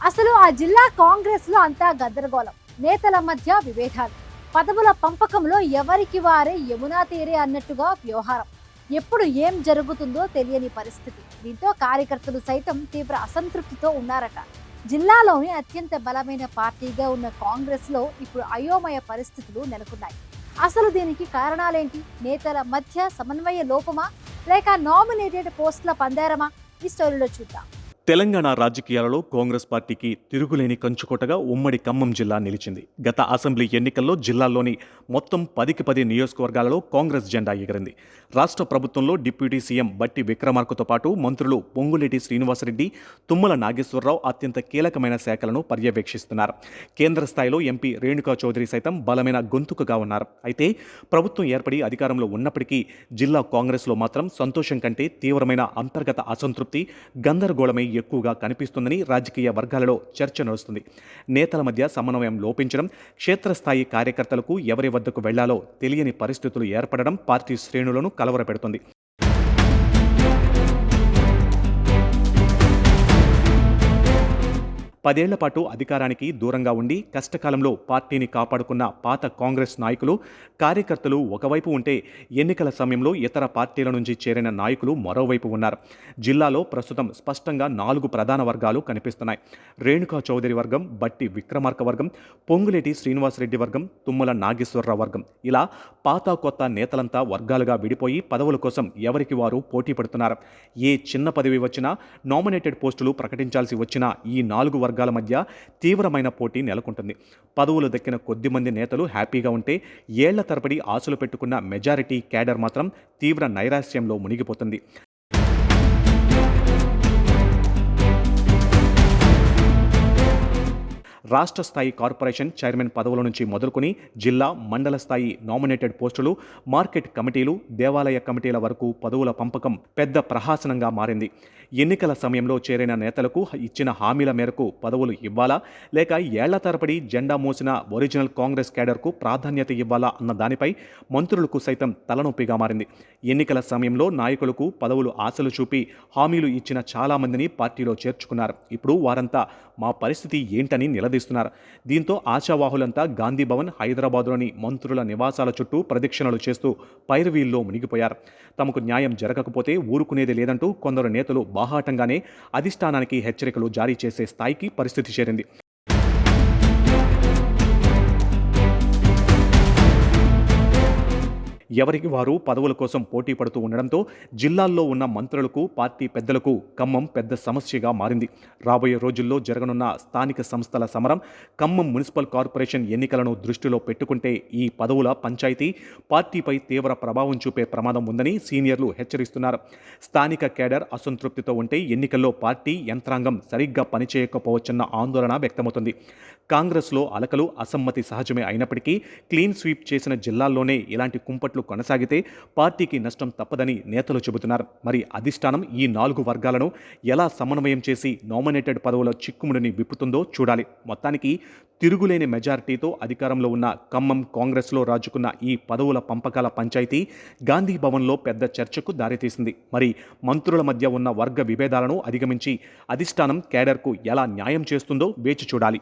అసలు ఆ జిల్లా కాంగ్రెస్లో అంతా గద్దరగోళం, నేతల మధ్య విభేదాలు, పదవుల పంపకంలో ఎవరికి వారే యమునా తీరే అన్నట్టుగా వ్యవహారం. ఎప్పుడు ఏం జరుగుతుందో తెలియని పరిస్థితి. దీంతో కార్యకర్తలు సైతం తీవ్ర అసంతృప్తితో ఉన్నారట. జిల్లాలోని అత్యంత బలమైన పార్టీగా ఉన్న కాంగ్రెస్లో ఇప్పుడు అయోమయ పరిస్థితులు నెలకొన్నాయి. అసలు దీనికి కారణాలేంటి? నేతల మధ్య సమన్వయ లోపమా, లేక నామినేటెడ్ పోస్టుల పందేరమా? ఈ స్టోరీలో చూద్దాం. తెలంగాణ రాజకీయాలలో కాంగ్రెస్ పార్టీకి తిరుగులేని కంచుకోటగా ఉమ్మడి ఖమ్మం జిల్లా నిలిచింది. గత అసెంబ్లీ ఎన్నికల్లో జిల్లాలోని మొత్తం 10కి 10 నియోజకవర్గాలలో కాంగ్రెస్ జెండా ఎగిరింది. రాష్ట్ర ప్రభుత్వంలో డిప్యూటీ సీఎం బట్టి విక్రమార్కతో పాటు మంత్రులు పొంగులేటి శ్రీనివాసరెడ్డి, తుమ్మల నాగేశ్వరరావు అత్యంత కీలకమైన శాఖలను పర్యవేక్షిస్తున్నారు. కేంద్ర స్థాయిలో ఎంపీ రేణుకా చౌదరి సైతం బలమైన గొంతుకగా ఉన్నారు. అయితే ప్రభుత్వం ఏర్పడి అధికారంలో ఉన్నప్పటికీ జిల్లా కాంగ్రెస్లో మాత్రం సంతోషం కంటే తీవ్రమైన అంతర్గత అసంతృప్తి, గందరగోళమై ఎక్కువగా కనిపిస్తుందని రాజకీయ వర్గాలలో చర్చ నడుస్తుంది. నేతల మధ్య సమన్వయం లోపించడం, క్షేత్రస్థాయి కార్యకర్తలకు ఎవరి వద్దకు వెళ్లాలో తెలియని పరిస్థితులు ఏర్పడడం పార్టీ శ్రేణులను కలవరపెడుతుంది. 10 ఏళ్ల పాటు అధికారానికి దూరంగా ఉండి కష్టకాలంలో పార్టీని కాపాడుకున్న పాత కాంగ్రెస్ నాయకులు, కార్యకర్తలు ఒకవైపు ఉంటే, ఎన్నికల సమయంలో ఇతర పార్టీల నుంచి చేరిన నాయకులు మరోవైపు ఉన్నారు. జిల్లాలో ప్రస్తుతం స్పష్టంగా 4 ప్రధాన వర్గాలు కనిపిస్తున్నాయి. రేణుకా చౌదరి వర్గం, బట్టి విక్రమార్క వర్గం, పొంగులేటి శ్రీనివాసరెడ్డి వర్గం, తుమ్మల నాగేశ్వరరావు వర్గం. ఇలా పాత కొత్త నేతలంతా వర్గాలుగా విడిపోయి పదవుల కోసం ఎవరికి వారు పోటీ పడుతున్నారు. ఏ చిన్న పదవి వచ్చినా, నామినేటెడ్ పోస్టులు ప్రకటించాల్సి వచ్చినా ఈ 4 వర్గాల మధ్య తీవ్రమైన పోటీ నెలకొంటుంది. పదవులు దక్కిన కొద్దిమంది నేతలు హ్యాపీగా ఉంటే, ఏళ్ల తరబడి ఆశలు పెట్టుకున్న మెజారిటీ క్యాడర్ మాత్రం తీవ్ర నైరాశ్యంలో మునిగిపోతుంది. రాష్ట్ర స్థాయి కార్పొరేషన్ చైర్మన్ పదవుల నుంచి మొదలుకొని జిల్లా, మండల స్థాయి నామినేటెడ్ పోస్టులు, మార్కెట్ కమిటీలు, దేవాలయ కమిటీల వరకు పదవుల పంపకం పెద్ద ప్రహసనంగా మారింది. ఎన్నికల సమయంలో చేరిన నేతలకు ఇచ్చిన హామీల మేరకు పదవులు ఇవ్వాలా, లేక ఏళ్ల తరబడి జెండా మోసిన ఒరిజినల్ కాంగ్రెస్ క్యాడర్కు ప్రాధాన్యత ఇవ్వాలా అన్న దానిపై మంత్రులకు సైతం తలనొప్పిగా మారింది. ఎన్నికల సమయంలో నాయకులకు పదవులు ఆశలు చూపి హామీలు ఇచ్చిన చాలామందిని పార్టీలో చేర్చుకున్నారు. ఇప్పుడు వారంతా మా పరిస్థితి ఏంటని నిలదీస్తున్నారు. దీంతో ఆశావాహులంతా గాంధీ భవన్, హైదరాబాద్లోని మంత్రుల నివాసాల చుట్టూ ప్రదక్షిణలు చేస్తూ పైరవీల్లో మునిగిపోయారు. తమకు న్యాయం జరగకపోతే ఊరుకునేది లేదంటూ కొందరు నేతలు బాహాటంగానే అధిష్టానానికి హెచ్చరికలు జారీ చేసే స్థాయికి పరిస్థితి చేరింది. ఎవరికి వారు పదవుల కోసం పోటీ పడుతూ ఉండడంతో జిల్లాల్లో ఉన్న మంత్రులకు, పార్టీ పెద్దలకు ఖమ్మం పెద్ద సమస్యగా మారింది. రాబోయే రోజుల్లో జరగనున్న స్థానిక సంస్థల సమరం, ఖమ్మం మున్సిపల్ కార్పొరేషన్ ఎన్నికలను దృష్టిలో పెట్టుకుంటే ఈ పదవుల పంచాయతీ పార్టీపై తీవ్ర ప్రభావం చూపే ప్రమాదం ఉందని సీనియర్లు హెచ్చరిస్తున్నారు. స్థానిక కేడర్ అసంతృప్తితో ఉంటే ఎన్నికల్లో పార్టీ యంత్రాంగం సరిగ్గా పనిచేయకపోవచ్చన్న ఆందోళన వ్యక్తమవుతుంది. కాంగ్రెస్లో అలకలు, అసమ్మతి సహజమే అయినప్పటికీ క్లీన్ స్వీప్ చేసిన జిల్లాల్లోనే ఇలాంటి కుంపట్లు కొనసాగితే పార్టీకి నష్టం తప్పదని నేతలు చెబుతున్నారు. మరి అధిష్టానం ఈ 4 వర్గాలను ఎలా సమన్వయం చేసి నామినేటెడ్ పదవుల చిక్కుముడిని విప్పుతుందో చూడాలి. మొత్తానికి తిరుగులేని మెజారిటీతో అధికారంలో ఉన్న ఖమ్మం కాంగ్రెస్లో రాజుకున్న ఈ పదవుల పంపకాల పంచాయతీ గాంధీ భవన్లో పెద్ద చర్చకు దారితీసింది. మరి మంత్రుల మధ్య ఉన్న వర్గ విభేదాలను అధిగమించి అధిష్టానం కేడర్కు ఎలా న్యాయం చేస్తుందో వేచి చూడాలి.